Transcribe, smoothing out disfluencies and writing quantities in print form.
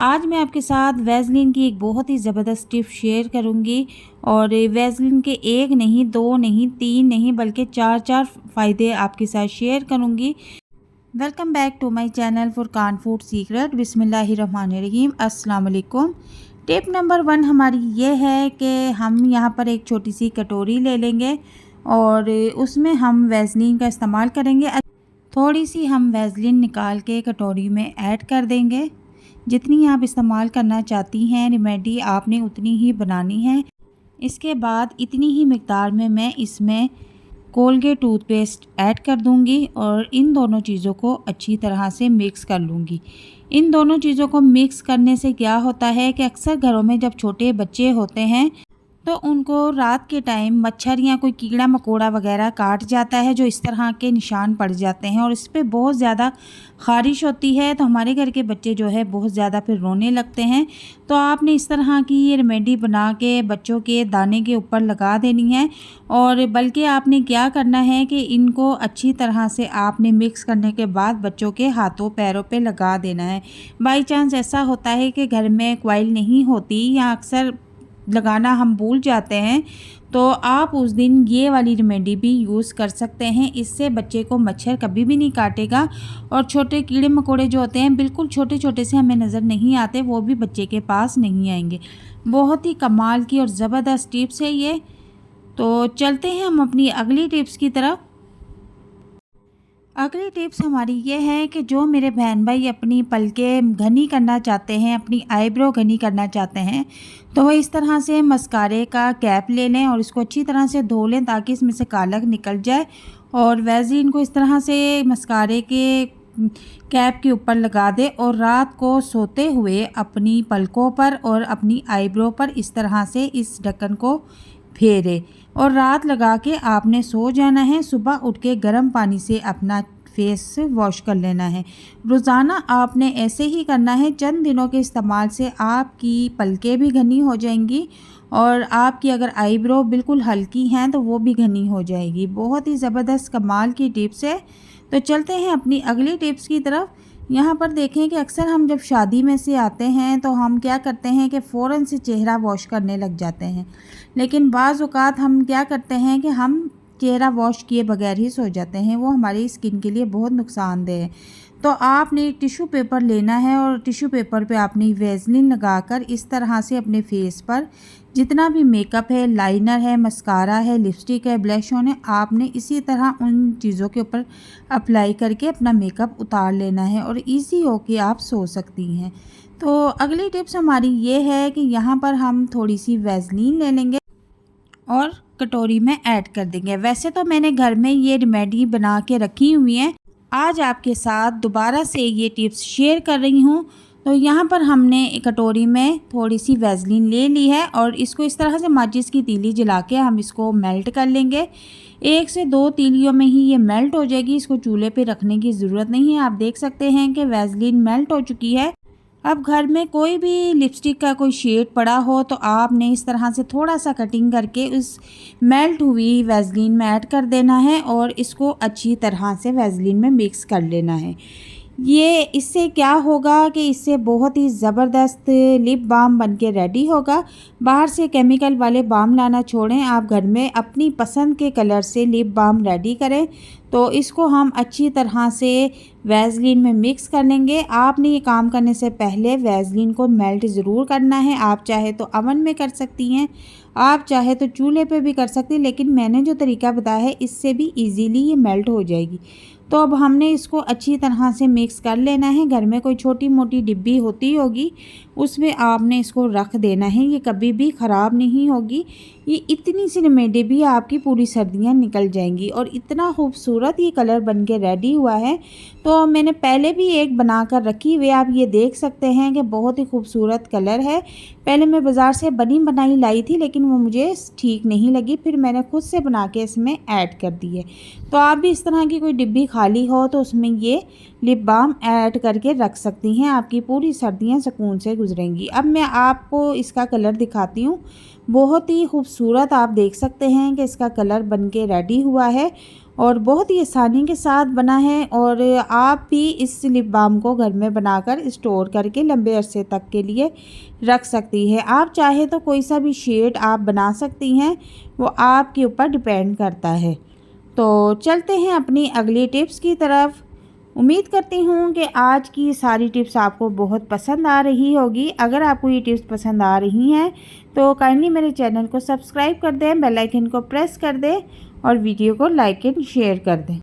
आज मैं आपके साथ वैसलीन की एक बहुत ही ज़बरदस्त टिप शेयर करूंगी। और वैसलीन के एक नहीं, दो नहीं, तीन नहीं, बल्कि चार चार फ़ायदे आपके साथ शेयर करूंगी। Welcome back to my channel Furqan food secret. बिस्मिल्लाहिर्रहमानिर्रहीम। अस्सलाम वालेकुम। टिप नंबर 1 हमारी ये है कि हम यहाँ पर एक छोटी सी कटोरी ले लेंगे और उसमें हम वैसलीन का इस्तेमाल करेंगे। थोड़ी सी हम वैसलीन निकाल के कटोरी में ऐड कर देंगे। जितनी आप इस्तेमाल करना चाहती हैं रेमेडी आपने उतनी ही बनानी है। इसके बाद इतनी ही मिक़दार में मैं इसमें कोलगेट टूथपेस्ट ऐड कर दूंगी और इन दोनों चीज़ों को अच्छी तरह से मिक्स कर लूँगी। इन दोनों चीज़ों को मिक्स करने से क्या होता है कि अक्सर घरों में जब छोटे बच्चे होते हैं तो उनको रात के टाइम मच्छर या कोई कीड़ा मकोड़ा वगैरह काट जाता है, जो इस तरह के निशान पड़ जाते हैं और इस पे बहुत ज़्यादा ख़ारिश होती है, तो हमारे घर के बच्चे जो है बहुत ज़्यादा फिर रोने लगते हैं। तो आपने इस तरह की ये रेमेडी बना के बच्चों के दाने के ऊपर लगा देनी है। और बल्कि आपने क्या करना है कि इनको अच्छी तरह से आपने मिक्स करने के बाद बच्चों के हाथों पैरों पे लगा देना है। बाई चांस ऐसा होता है कि घर में कॉइल नहीं होती या अक्सर लगाना हम भूल जाते हैं, तो आप उस दिन ये वाली रेमेडी भी यूज़ कर सकते हैं। इससे बच्चे को मच्छर कभी भी नहीं काटेगा और छोटे कीड़े मकोड़े जो होते हैं बिल्कुल छोटे छोटे से हमें नज़र नहीं आते, वो भी बच्चे के पास नहीं आएंगे। बहुत ही कमाल की और ज़बरदस्त टिप्स है ये। तो चलते हैं हम अपनी अगली टिप्स की तरफ। अगली टिप्स हमारी ये है कि जो मेरे बहन भाई अपनी पलकें घनी करना चाहते हैं, अपनी आईब्रो घनी करना चाहते हैं, तो वह इस तरह से मस्कारे का कैप ले लें और इसको अच्छी तरह से धो लें ताकि इसमें से कालक निकल जाए। और वैसलीन को इस तरह से मस्कारे के कैप के ऊपर लगा दें और रात को सोते हुए अपनी पलकों पर और अपनी आईब्रो पर इस तरह से इस ढक्कन को फेरे और रात लगा के आपने सो जाना है। सुबह उठ के गर्म पानी से अपना फेस वॉश कर लेना है। रोज़ाना आपने ऐसे ही करना है। चंद दिनों के इस्तेमाल से आपकी पलकें भी घनी हो जाएंगी और आपकी अगर आईब्रो बिल्कुल हल्की हैं तो वो भी घनी हो जाएगी। बहुत ही ज़बरदस्त कमाल की टिप्स है। तो चलते हैं अपनी अगली टिप्स की तरफ। यहाँ पर देखें कि अक्सर हम जब शादी में से आते हैं तो हम क्या करते हैं कि फ़ौरन से चेहरा वॉश करने लग जाते हैं, लेकिन बाज़ औक़ात हम क्या करते हैं कि हम चेहरा वॉश किए बगैर ही सो जाते हैं। वो हमारी स्किन के लिए बहुत नुकसानदेह है। तो आपने एक टिश्यू पेपर लेना है और टिश्यू पेपर पे आपने वैसलीन लगाकर इस तरह से अपने फेस पर जितना भी मेकअप है, लाइनर है, मस्कारा है, लिपस्टिक है, ब्लश ऑन है, आपने इसी तरह उन चीज़ों के ऊपर अप्लाई करके अपना मेकअप उतार लेना है और इजी हो के आप सो सकती हैं। तो अगली टिप्स हमारी ये है कि यहाँ पर हम थोड़ी सी वैसलीन ले लेंगे और कटोरी में ऐड कर देंगे। वैसे तो मैंने घर में ये रेमेडी बना के रखी हुई है, आज आपके साथ दोबारा से ये टिप्स शेयर कर रही हूँ। तो यहाँ पर हमने एक कटोरी में थोड़ी सी वैसलीन ले ली है और इसको इस तरह से माचिस की तीली जला के हम इसको मेल्ट कर लेंगे। 1 से 2 तीलियों में ही ये मेल्ट हो जाएगी। इसको चूल्हे पे रखने की ज़रूरत नहीं है। आप देख सकते हैं कि वैसलीन मेल्ट हो चुकी है। अब घर में कोई भी लिपस्टिक का कोई शेड पड़ा हो तो आपने इस तरह से थोड़ा सा कटिंग करके उस मेल्ट हुई वैसलीन में ऐड कर देना है और इसको अच्छी तरह से वैसलीन में मिक्स कर लेना है। ये इससे क्या होगा कि इससे बहुत ही ज़बरदस्त लिप बाम बन के रेडी होगा। बाहर से केमिकल वाले बाम लाना छोड़ें, आप घर में अपनी पसंद के कलर से लिप बाम रेडी करें। तो इसको हम अच्छी तरह से वैसलीन में मिक्स कर लेंगे। आपने ये काम करने से पहले वैसलीन को मेल्ट ज़रूर करना है। आप चाहे तो अवन में कर सकती हैं, आप चाहे तो चूल्हे पे भी कर सकती हैं, लेकिन मैंने जो तरीका बताया है इससे भी इजीली ये मेल्ट हो जाएगी। तो अब हमने इसको अच्छी तरह से मिक्स कर लेना है। घर में कोई छोटी मोटी डिब्बी होती होगी उसमें आपने इसको रख देना है, ये कभी भी ख़राब नहीं होगी। ये इतनी सी रेमेडी भी आपकी पूरी सर्दियां निकल जाएंगी और इतना खूबसूरत ये कलर बन के रेडी हुआ है। तो मैंने पहले भी एक बना कर रखी हुई, आप ये देख सकते हैं कि बहुत ही खूबसूरत कलर है। पहले मैं बाज़ार से बनी बनाई लाई थी लेकिन वो मुझे ठीक नहीं लगी, फिर मैंने खुद से बना के इसमें ऐड कर दी है। तो आप भी इस तरह की कोई डिब्बी खाली हो तो उसमें ये लिप बाम ऐड करके रख सकती हैं। आपकी पूरी सर्दियां सुकून से गुजरेंगी। अब मैं आपको इसका कलर दिखाती हूँ। बहुत ही खूबसूरत आप देख सकते हैं कि इसका कलर बन के रेडी हुआ है और बहुत ही आसानी के साथ बना है। और आप भी इस लिप बाम को घर में बनाकर स्टोर करके लंबे अरसे तक के लिए रख सकती है। आप चाहे तो कोई सा भी शेड आप बना सकती हैं, वो आपके ऊपर डिपेंड करता है। तो चलते हैं अपनी अगली टिप्स की तरफ। उम्मीद करती हूँ कि आज की सारी टिप्स आपको बहुत पसंद आ रही होगी। अगर आपको ये टिप्स पसंद आ रही हैं तो काइंडली मेरे चैनल को सब्सक्राइब कर दें, बेल आइकन को प्रेस कर दें और वीडियो को लाइक एंड शेयर कर दें।